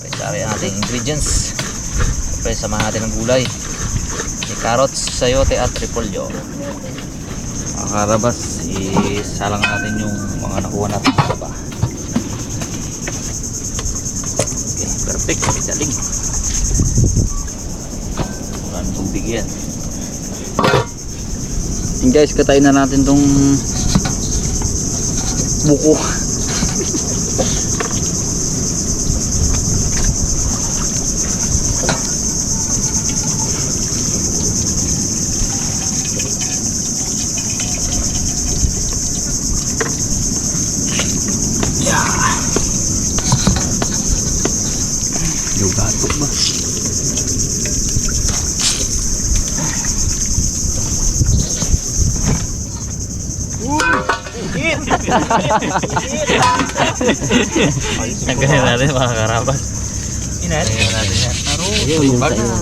Sari ang ating ingredients. Siyempre, samahan natin ng gulay. May carrots, sayote at repolyo. Mga karabas, isalang natin yung mga nakuha natin sa baba. Okay, perfect. May daling. Wala nang tubig yan. And guys, katayin na natin tong buko. Yung gatok ba? Nagkahin natin mga karabas. Nagkahin natin yan. Tulubag na.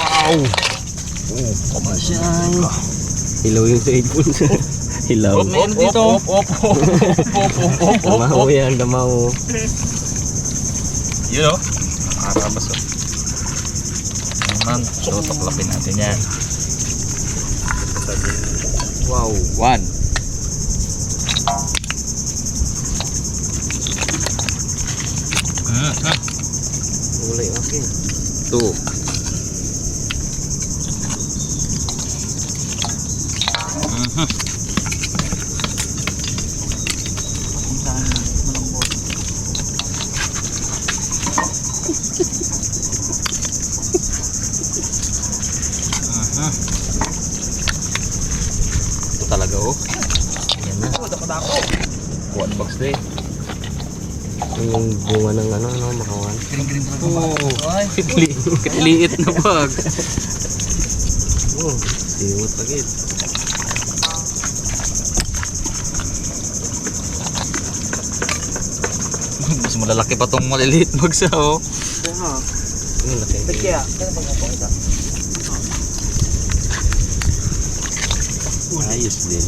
Wow! Kamasyay. Hilaw yung sa headphones. Hilaw. Meron dito. Damaw yan, damaw. Yun o. Karabas o. Naman. So, taklapin natin yan. Wow. 1. Ulay, okay. 2. Ito talaga oh. Yan na. One box din. Yung bunga ng ano, makawan. Oh, katiliit na bag. Oh, siwot pagit. Mas malalaki pa tong maliliit bagsa oh. Yung laki. Ayos din.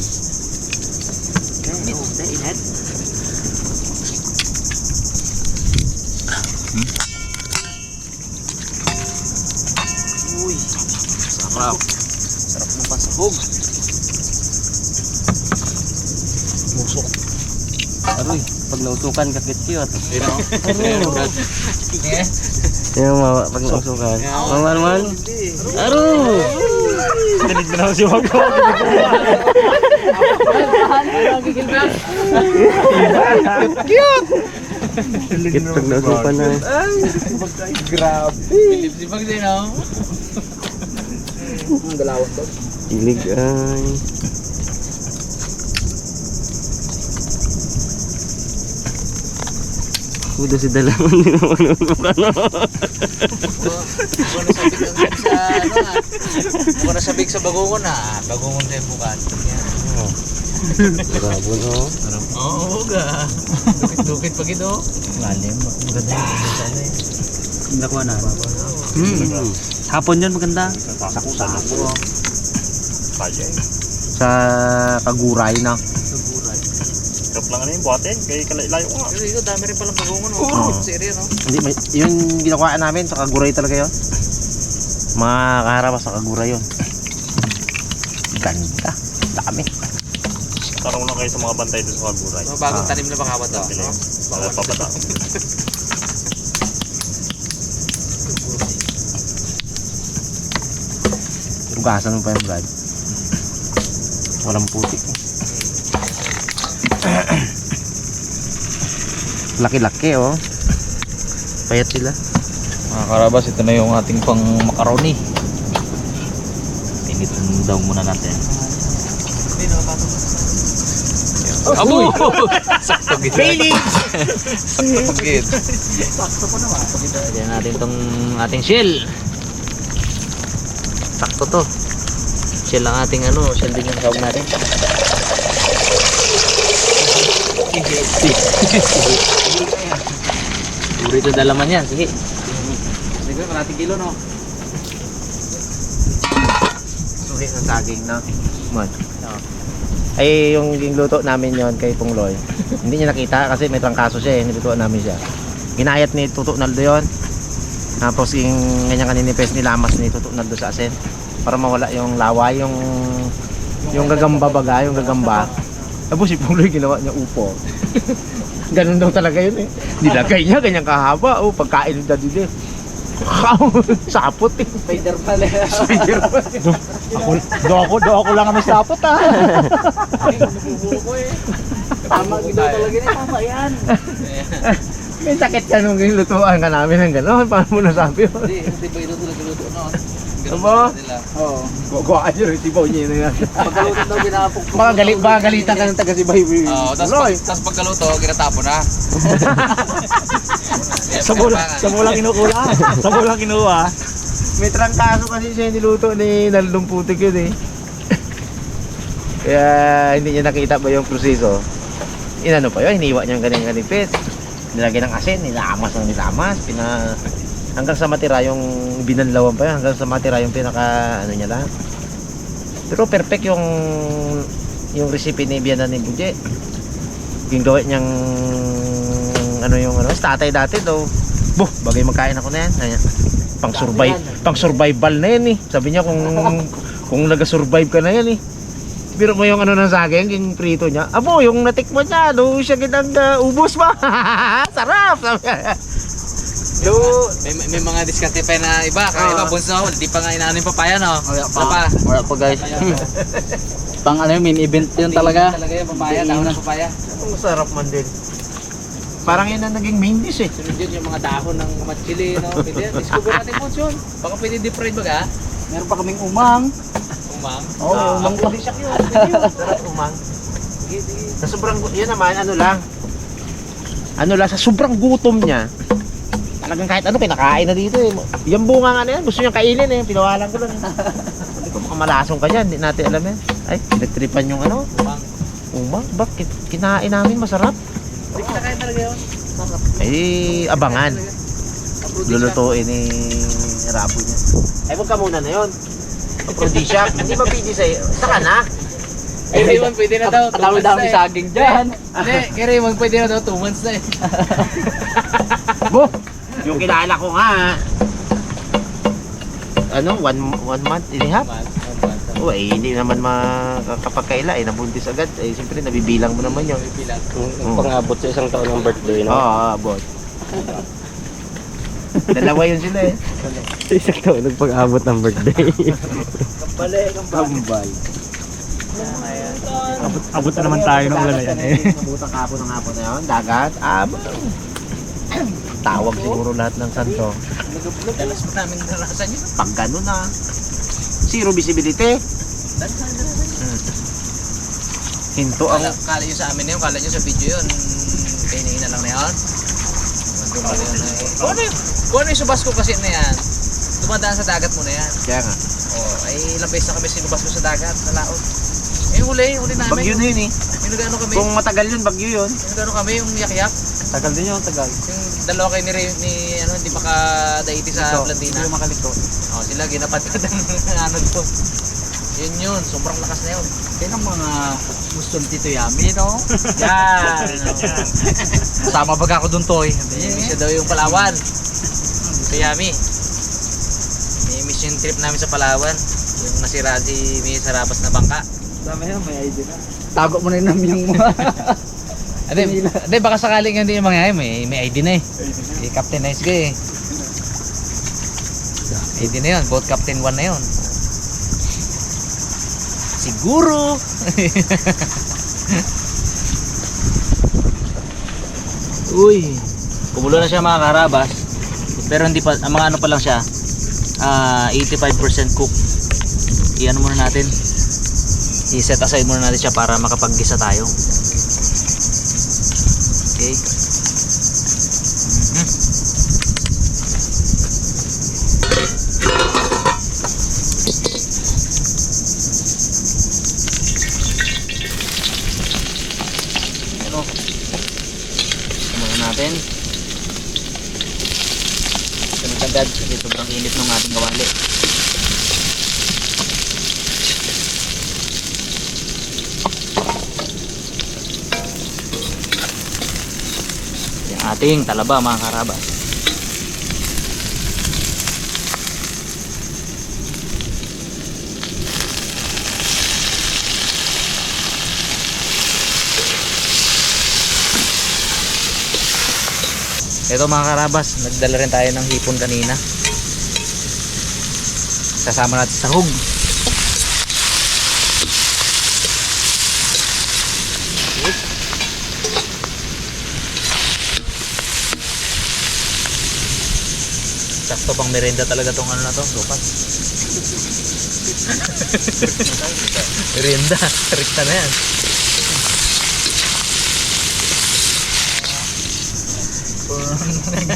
Uy, sarap. Sarap ng pasabog. Musok. Aroy, pag nausukan kakit cute. Ayun oh. Yung pag nausukan. Maman. Aro! Tinig na naman si Wago. Kit pag nausukan na. Grabe. Bilib si Pag din oh. Ang galawang to. Ilig ay. Udah si dalaman ni manunukan no. Ako nasabik sa bagungon na. Bagungon tayo bukan. Bravo no. Oo ga. Dukit-dukit pag ito. Lalim. Maganda yung sana eh. Nakuha na. Hapon yun maganda. Sako-sako. Kaya eh. Sa Kaguray na. Kap lang ano yung buhatin, kaya kalayo ko nga. Pero dito dami rin palang bagungon. Oh. Seryo no? Hindi, yung ginakuha namin sa Kaguray talaga yun. Mga kaharap sa Kaguray yun. Ganda. Dami. Tanong lang kayo sa mga bantay doon sa Kaguray. Mga bagong tanim na bangawat to. Wala pa bata. Tugasan mo pa yung brad. Walang putik. Laki-laki oh. Payat sila. Mga karabas, ito na yung ating pang macaroni. Pinitin daw muna natin. Abo! Sakto gid. Sakto gid. Sakto po naman. Lagyan natin tong ating shell. Sakto to. Shell ang ating ano, shell din yung tawag natin. Uri ito dalaman yan, sige. Sige, kalating kilo no. Suhi ng saging na. Man. Ay, yung luto namin yon kay Pungloy. Hindi niya nakita kasi may trangkaso siya eh. Nilutuan namin siya. Ginayat ni Tuto Naldo yon. Tapos yung ganyan kaninipes nilamas ni Tuto Naldo sa asin. Para mawala yung laway, yung gagamba baga, yung gagamba. Tapos si Pungloy ginawa niya upo. Ganun daw talaga yun eh. Nilagay niya, ganyan kahaba. Oh, pagkain ng daddy din. Sapot eh. Spider pala. Spider pala. Do ako lang kami sapot ah. Tama ginawa talaga na. Tama yan. May sakit ka nung lutuan ka namin ng gano'n. Paano mo nasabi yun? Hindi ba ito talaga luto no? Aba? Oo. Gugawaan nyo rin, sibaw niya yun yan. Pagkaluto daw ginapok. Baka galitan ka ng taga si Baby. Oo, tapos pagkaluto, ginatapo na. Sa mulang kinukula. Sa mulang kinuha. May trangkaso kasi siya niluto ni Naldong Putik yun eh. Kaya hindi niya nakita ba yung proseso. Inano pa yun, hiniwa niya yung ganyan kanipit. Nilagay ng asin, nilamas ng nilamas. Hanggang sa matira yung binanlawan pa yun. Hanggang sa matira yung pinaka ano niya lang. Pero perfect yung recipe ni Biana ni Buje. Yung gawin niyang tatay dati daw. Bagay magkain ako na yan. Pang survival na yan eh. Sabi niya kung nag-survive ka na yan eh. Pero mo yung ng saging, yung prito niya. Abo, yung natikman niya, doon siya kitang ubos ba? Sarap! May mga diskarte pa na iba. Kaya iba, bunso, hindi pa nga inaano yung papaya, no? Wala pa guys. Pang main event yun talaga. Talaga yung papaya, dahon ng papaya. Ang sarap man din. Parang yan ang naging main dish eh. Sunod yun yung mga dahon ng matchili, no? Pwede, discover natin po yun. Baka pwede deep fried baga. Meron pa kaming umang. Umang. Oo, umang ko. Sarap umang. Sa sobrang, yun naman, ano lang, sa sobrang gutom niya, talagang kahit ano, kinakain na dito eh. Yung bunga nga na yan, gusto niyang kainin eh, pinawalan ko lang eh. Sabi ko, baka malasong ka dyan, hindi natin alam yan. Ay, pinagtripan yung ano, umang, bakit? Kinain namin, masarap. Hindi kinakain talaga yun. Ay, abangan. Lulutuin ni Rabo niya. Ay, huwag ka muna na yun. Aphrodisiac, hindi ba pwede sa'yo? Saka na. Kay Raymond pwede na daw. Ang dami saging dyan. Hindi, kay Raymond pwede na daw 2 months na eh. Bo, yung kilala ko nga. Ano, one month and a half? Oh, eh, hindi naman makakapagkaila eh, nabuntis agad. Eh, siyempre, nabibilang mo naman yun. Pang-abot sa isang taon ng birthday, no? Oo, abot. Dalawa yun sila eh. Sa isang taon nagpang-abot ng birthday. Kambal. Abot na naman tayo ng ulan na yan eh. Nabutang hapon ng hapon na yun, dagat, tawag siguro lahat ng santo. Dalas pa namin narasan yun. Pag gano'n na, zero visibility. Hinto ang... Kala nyo sa amin na yun, kala nyo sa video yun. Kainin na lang na yun. Kung ano yung subas ko kasi na yan, dumadaan sa dagat mo na yan. Kaya nga. Ay ilang beses na kami sinubas ko sa dagat, sa laot. Huli namin. Bagyo na yun eh. Yung nagano kami, Kung matagal yun, bagyo yun. yung nagano kami, yung yak-yak. Tagal din yun, tagal. Yung dalawa kayo ni hindi makadaiti sa Blandina. Hindi makaliko. Oh, sila ginapatad ng ano doon. Yun, sobrang lakas na yun. Yan ang mga gusto ni Tito Yami, no? Yan. Kasama baga ako dun, Toy. Miss daw yung Palawan. Kayami. Miss yung trip namin sa Palawan. Yung nasira si May Sarabas na bangka. Dami yan, may ID na. Tago mo na yung namiyang mo. Hindi, baka sakaling hindi yung mangyayari. May ID na eh. Si Captain Nice Guy eh. ID na yun. Boat Captain 1 na yun. Siguro. Uy. Kumulo na siya mga karabas. Pero hindi pa, ang mga ano pa lang siya. 85% cook. I-ano muna natin. I-set aside muna natin siya para makapaggisa tayo. Okay. Natin sunod agad kasi sobrang init ng ating kawali. ating talaba mga karabas. Ito mga karabas, nagdala rin tayo ng hipon kanina. Kasama natin sa hug. Sakto pang merenda talaga tong ano na to, lupas. Merenda, rikta na yan.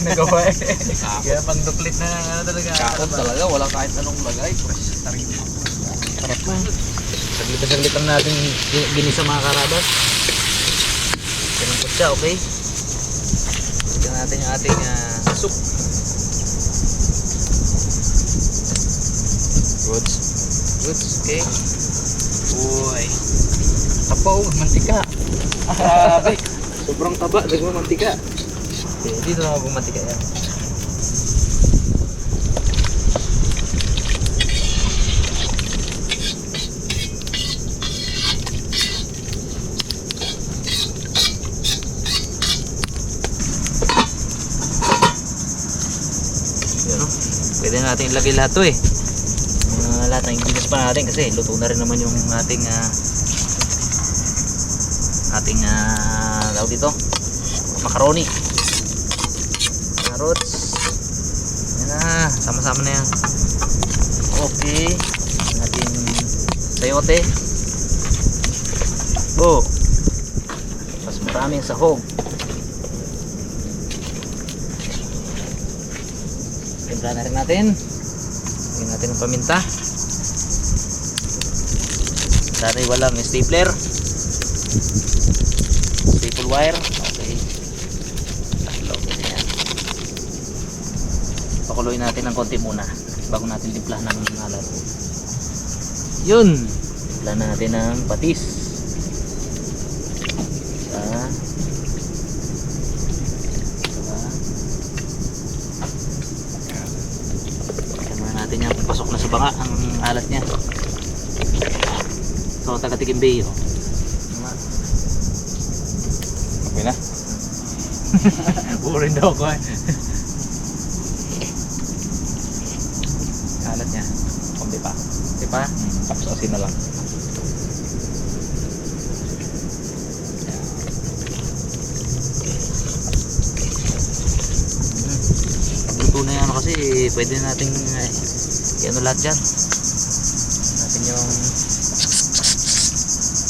Nagawa eh. Kaya pang duplit na ano talaga. Kaot talaga, wala kahit anong lagay. Sarap na. Saglit lang natin ginisa mga karabas. Pinangkot siya, okay? Tignan natin yung ating soup. Goods. Goods, okay? Uy. Tapaw, mantika. Grabe. Sobrang taba, dagwa mantika. Okay, dito na magpumantika yan. Yan, no? Pwede natin ilagay lahat to eh. Lahat ng ingredients pa natin kasi luto na rin naman yung ating tawag dito, macaroni, carrots. Yan na, sama-sama na yan. Okay, natin sayote. Mas maraming sahog. Timpla na rin natin. Lagyan natin ng paminta. Sana walang stapler, staple wire. Okay, okay na yan. Pakuloyin natin ng konti muna bago natin timplahan ng alat. Yun, timplahan natin ng patis. Sama natin yan, pasok na sa banga ang alat niya. So, taga-Tikim Bay, oh. Okay na? Burin daw ko eh. Alat niya. Kunti pa. Diba? Tapos asin na lang. Luto na yan kasi pwede nating ano lahat dyan. Natin yung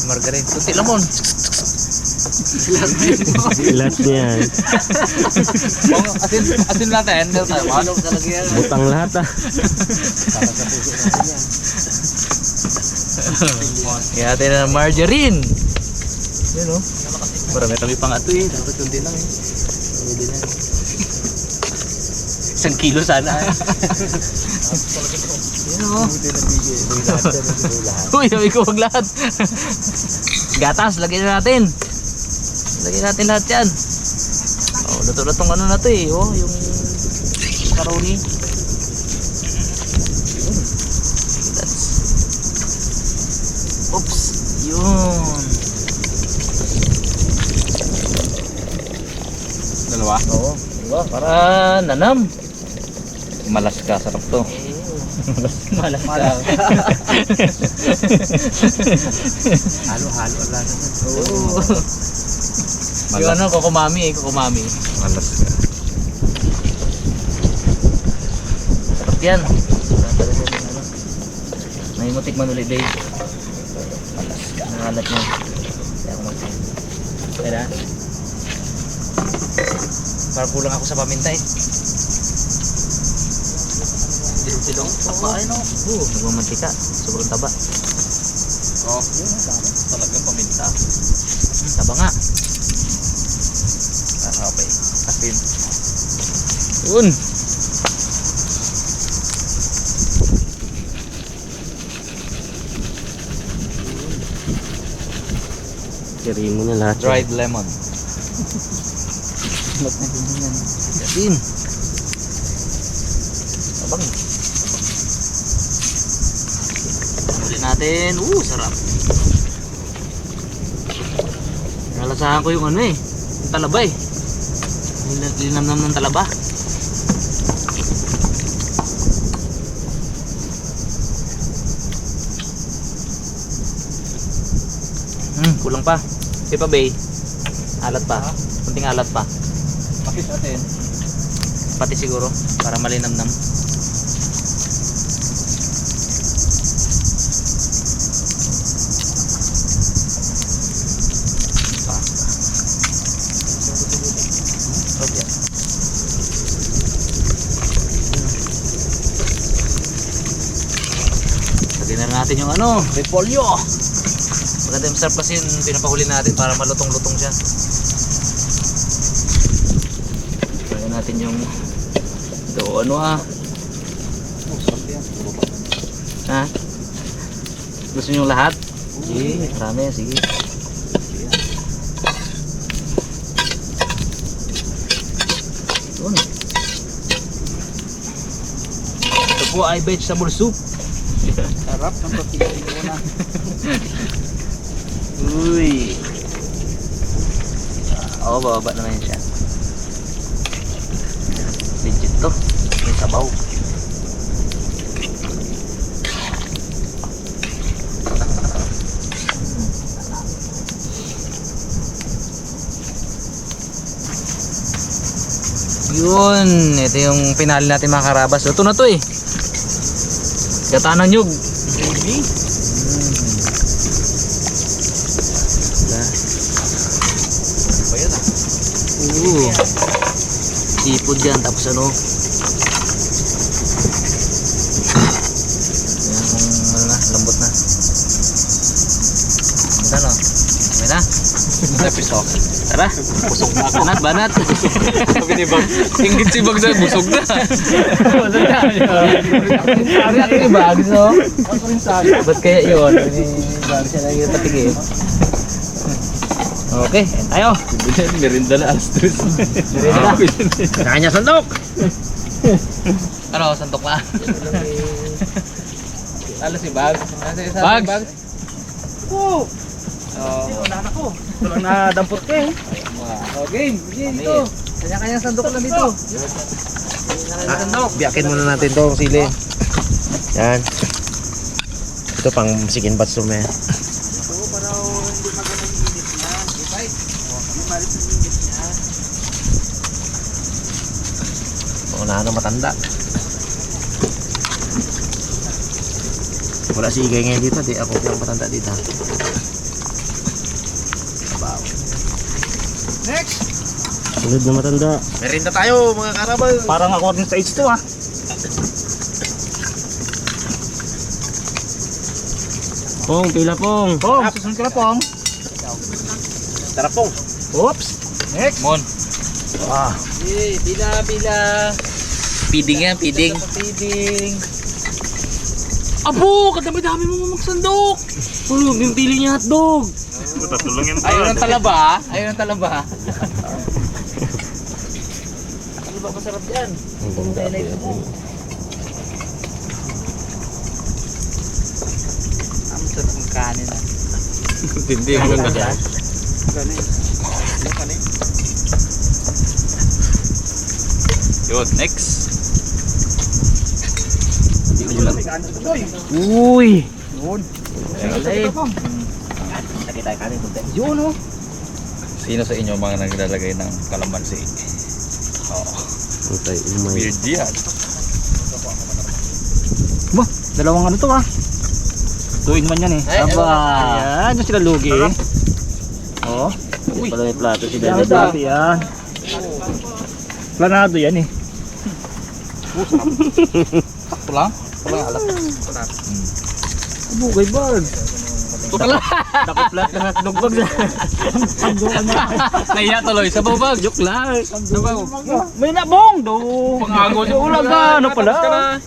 margarine. Kunti lamon. Lahat niyan. Asin natin. Ano talaga yan? Butang lahat ah. Kaya natin na margarine. Yun o. Marami-rami pa nga ito eh. Dapat kundi lang eh. Pwede na. 1 kilo sana eh. Yun o. Uy, sabi ko wag lahat. Gatas, lagyan na natin. Lagyan natin lahat yan. Oh, luto na tong ano na to eh. Oh, yung macaroni. Oops, yun. Dalawa? Oo, diba? Para nanam. Malas ka, sarap to. Malas ka. Halo-halo ang lasa niyan. Oo. Yung ano, kukumami eh, kukumami. Malas ka. Sarap yan. May mutik man ulit, Dave. Malas ka. Nangalat niya. Kaya ako mag-tin. Kaya parang kulang ako sa paminta eh. Silong-silong. Apa ay no? Oo, nagmamantika. Sobrang taba. Oh, talaga paminta. Taba nga. Okay. Asin. Yun. Tiri mo na lahat. Dried lemon. Yasin. Abang. Huli natin. Sarap. Nalasahan ko yung ano eh. Yung talaba eh. Linamnam ng talaba. Kulang pa. Di pa bay. Alat pa. Kunting alat pa. Pakis natin. Pati siguro para malinamnam. Lagyan na natin yung ano, repolyo. Maganda yung sarap kasi yung pinapahuli natin para malutong-lutong siya. Lagyan natin yung ito, ano ha? Gusto nyo lahat? Sige, marami, sige. Yun. Ito po ay vegetable soup. Sarap ng pagkikita mo na. Uy. Oo, bababa naman siya. Legit to. May sabaw. Yun. Ito yung pinali natin mga karabas. Ito na to eh. Gata ng nyug. Sipod yan, tapos ano, yan kung ano na, lambot na. Ano? Okay na? Napisok. Tara, busog na ako. Banat. Sabi ni Bag. Ingit si Bag sa busog na. Busog na. Sabi ako ni Bag, no? Ba't kaya yun? Bag siya na yung patigil. Okay, ayan tayo. Merinda na alas 3. Kanya sandok! Ano, santok na? Alas si Bag. Bags! Oo. Unahan ako. Ito lang nadampot ka eh. Okay, dito. Kanya-kanya sandok na dito. Biyakin muna natin to ang sili. Yan. Ito pang chicken batsum eh. Unahan ng matanda. Wala si Igay ngayon dito, di ako yung matanda dito. Sabaw. Next! Sunod na matanda. Merinda tayo mga karabal. Parang according sa age to ah. Pong, pila pong. Pong, susunod ka na Pong. Tara pong. Oops! Next! Mon. Ah. Pila. Feeding yan, feeding. Feeding. Abo, kadami-dami mo magsandok. Yung pili niya hotdog. Tatlo lang yan. Ayaw ng talaba. Ano ba masarap yan? Ang ganda. Ang sarap ng kanin ah. Hindi mo ganda dyan. Yun, next. Uy! Yun. Lagi tayo kanin kunti. Yun oh. Sino sa inyo mga naglalagay ng kalamansi? Okay, umay. Weird yan. Bah, dalawang ano to ah. 2-in-1 yan eh. Aba. Ayan, yung sila lugi eh. Oh. Uy! Pala may plato si Yan, Dada. dati yan. Planado yan eh. Sakto lang. Walang alat. Bugay bag. Tukala. Nakuplat na hotdog bag. Nahiya tuloy. Sabaw bag. Joke lang. Sabaw. May nabong do. Pangagod. Ulang ka. Ano pala?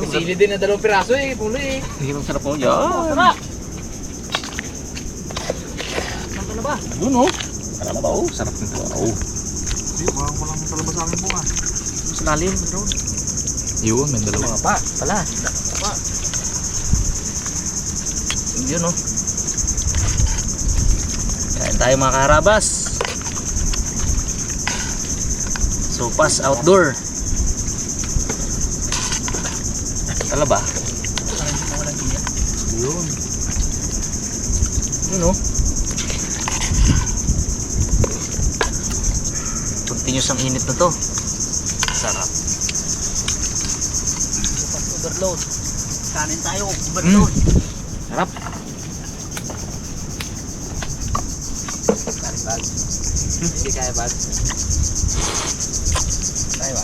Sili din na 2 piraso eh. Puli eh. Hindi mong sarap po. Yan. Sarap. Yun oh. Kalabaw, sarap nito. Oh. Walang talaba sa amin po ah. Sa lalim, bro. Yun, may dalawa. Mga pa, pala. Yun oh. Kain tayo mga karabas. Sopas outdoor. Talaba. Yun. Yun oh. Continuous ang init na to. Sarap. Overload. Kanin tayo, overload. Sarap. Hindi kaya bag. Tayo ba?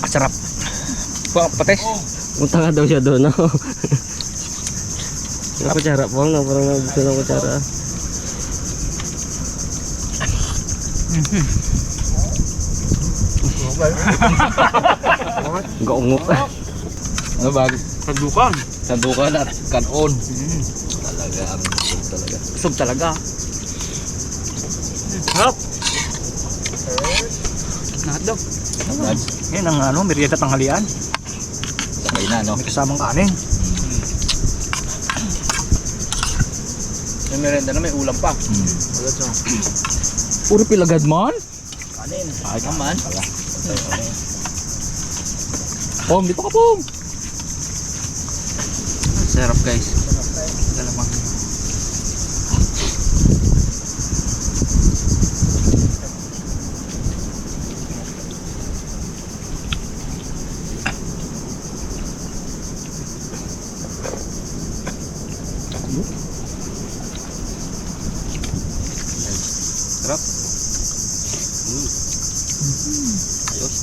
Sarap. Pates. Punta nga daw siya doon, no? Yung kutsara po, no? Parang gusto ng kutsara. Gaungok. Ano ba? Sandukan. Sandukan at kanon. Talaga, ang busog talaga. Busog talaga. Sarap. Hotdog. Yan ang ano, merienda tanghalian. Sabay na, no? May kasamang kanin. May merenda na, may ulam pa. Puro pilagad man? Kanin. Ay naman. Pom, dito ka Pom. Sarap guys. Galamang. Sarap. Ayos.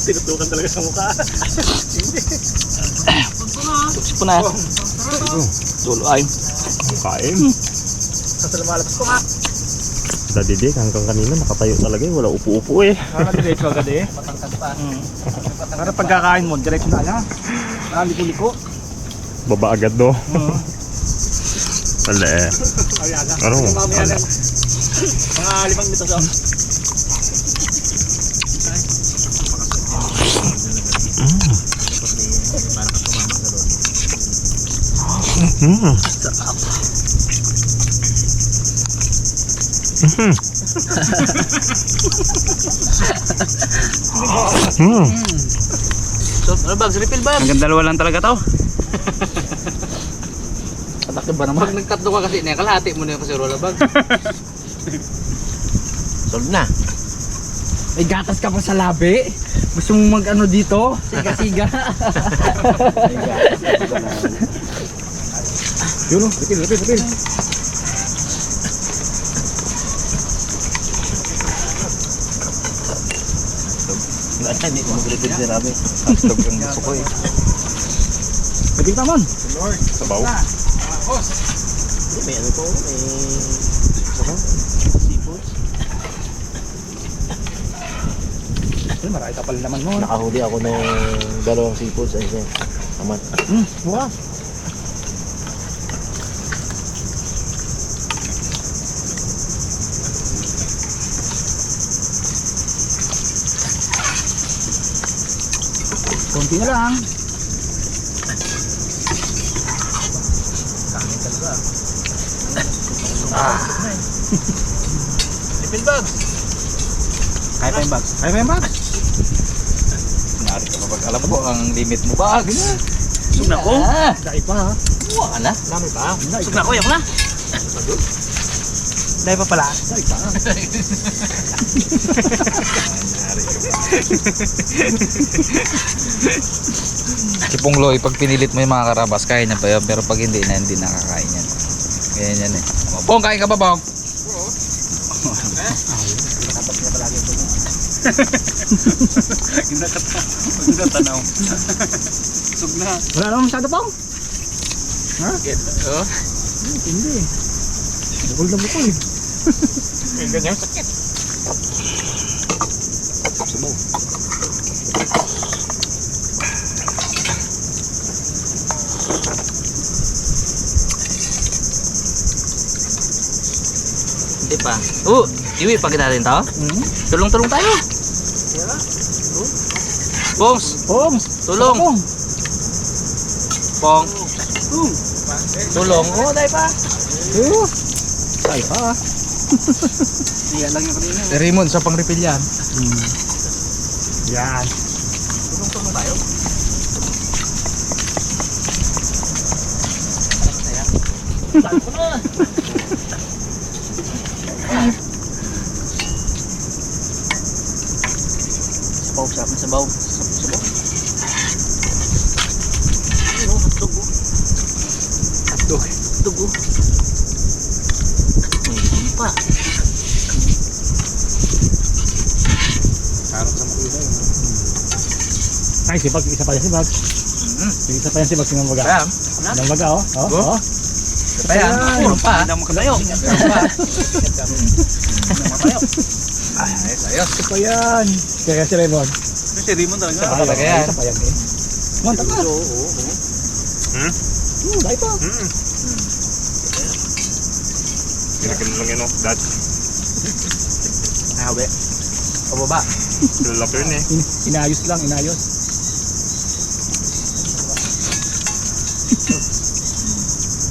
Tinutukan talaga sa mukha. Gusto na. Dulo ay. Kain. Sa lumalabas ko nga. Dadidik hanggang kanina nakatayo talaga eh. Wala upo-upo eh. Diretso agad eh. Matangkad pa. Para pagkakain mo, diretso na yan. Liko-liko. Baba agad do. Wala eh. Ano? Mga 5 minuto sa. So, ano bags? Refill bags? Hanggang dalawa lang talaga to. Patak ba naman? Pag nagtatlo ka kasi, kalahati mo na yung kasirola bag. Solve na. May gatas ka pa sa labi? Gusto mong mag-ano dito? Siga-siga. Yun o, refill. Hindi mo mag-repeat si Rabi. Hotdog ang gusto ko eh. Refill tamon. Sabaw. May ano po, may seafood. Marami ka pala naman mo. Nakahuli ako ng dalawang seafoods. Ayun siya. Aman. Wow. Konti na lang. Refill bags. Kaya pa yung bags. Nari ka pa pag alam mo ang limit mo bags. Sug na ko. Dahil pa ha. Buwa ka na. Dami pa. Sug na ko, yan na. Dahil pa pala. Dahil pa. Si Pungloy, pag pinilit mo yung mga karabas, kaya niya pa yun. Pero pag hindi na, hindi nakakain yan. Ganyan yan eh. Pong, kain ka ba, Pong? Tanaw. Sug na. Wala naman masyado pang. Oh. Hindi. Bukol na bukol. Ganyan sakit. Hindi pa. Iwi, pag natin to. Tulong-tulong tayo. Bongs, Poms! tulong. Pong. Tulong. Dahil pa. Ay pa. Iyan lang yung kanina. Raymond, sa pang-refill yan. Yan. Tulong-tulong tayo. Sabaw, sarap na sabaw. Sabaw. Hotdog. Hotdog. May hindi pa. Harap sa makita yun. Ay, sipag. Isa pa yan sipag. Isa pa yan sipag. Sinang baga. Kaya, Sinang baga, oh. Oh. kaya, puro pa. Hindi mo kalayo. Ayos, ayos. Ito pa yan. Kaya si Raymond. Si Raymond talaga. Talaga yan. Isa pa yan eh. Monta ka. Dahil pa. Kinakin lang yun, oh. Dad. Nahawi. Pababa. Lalap yun eh. Inayos lang, inayos.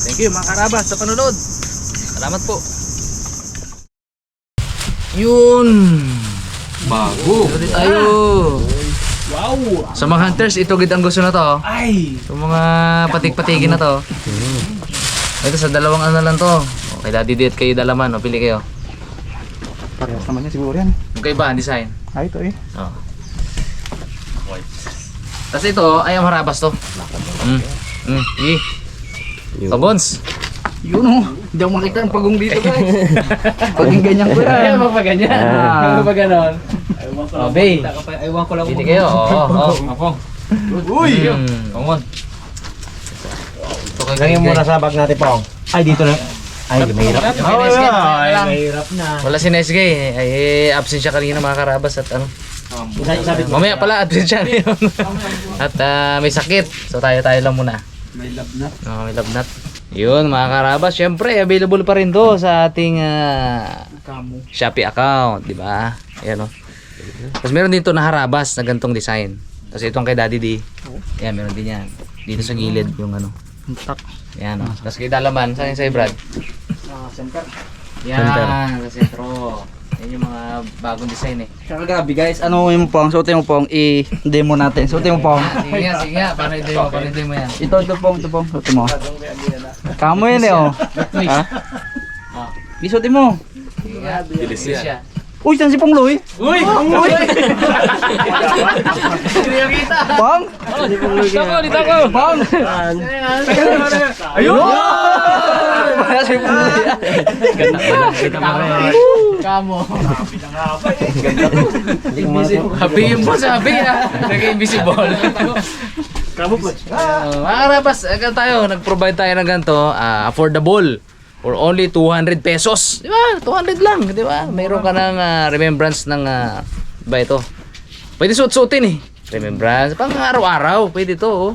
Thank you mga karabas sa panunod. Salamat po. Yun. Bago. Dito tayo. Wow! Sa mga hunters, ito gid ang gusto na to. Ay! Sa mga patik-patigin na to. Ito sa dalawang ano lang to. Okay, daddy date kayo dalaman. O, pili kayo. Parehas naman yan siguro yan. Magkaiba ang design. Ay, ito eh. Oh. Tapos ito, ay ang harabas to. Pabons. Yun oh. Hindi ako makita ang pagong dito guys. Paging ganyan ko yan. Kaya magpaganyan. Ah. Ano ba ganon? Oh, Bay. Ewan ko lang. Pili kayo. Oo. Uy! Pangon. Lagyan mo muna sa bag natin, Pong. Ay, dito na. Ay, mahirap. Mahirap na. Wala si Nesgay. Ay, absent siya kanina mga karabas at ano. Sabit mo. Mamaya pala absent siya ngayon. At may sakit. So tayo lang muna. May labnat. May labnat. Yun mga karabas. Syempre available pa rin to sa ating Kamo. Shopee account. Diba? Ayan o. Tapos meron dito na harabas na gantong design. Tapos itong kay Daddy D. Ayan, meron din yan. Dito sa gilid yung ano. Yan o. Tapos kay Dalaman. Saan yung sa'yo Brad? Center. Yan. Sa sentro. Yan yung mga bagong design eh. Saka grabe guys, ano mo pong? Suotin mo pong i-demo natin. Suotin mo pong. Sige nga. Paano i-demo yan? Ito pong. Suotin mo. Kamo yan eh oh. Ha? Isuotin mo. Sige nga. Delicious. Uy, saan si Pong Loy? Uy! Uy! Hindi yung kita! Pong? Dito ko! Pong! Ayun! Si Pong Loy. Kita mo rin. Kamo. Happy yung po sabi ha. Nag-invisible. Kamo po. Mga karabas, tayo, nag-provide tayo ng ganito, affordable. For only 200 pesos. Di ba? 200 lang. Di ba? Mayroon ka ng remembrance ng ba ito? Pwede suot-suotin eh. Remembrance. Pang araw-araw. Pwede ito oh.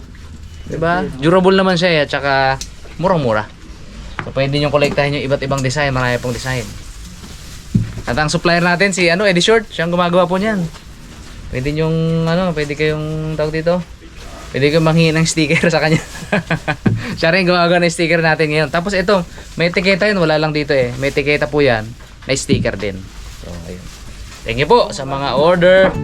Di ba? Durable naman siya eh. At saka murang-mura. So pwede nyo kolektahin yung iba't ibang design. Marami pong design. At ang supplier natin si Eddie Short. Siyang gumagawa po niyan. Pwede nyong pwede kayong tawag dito. Pwede kayong manghingi ng sticker sa kanya. Siya rin gumagawa ng sticker natin ngayon. Tapos ito, may etiketa yun. Wala lang dito eh. May etiketa po yan. May sticker din. So, ayun. Thank you po sa mga order.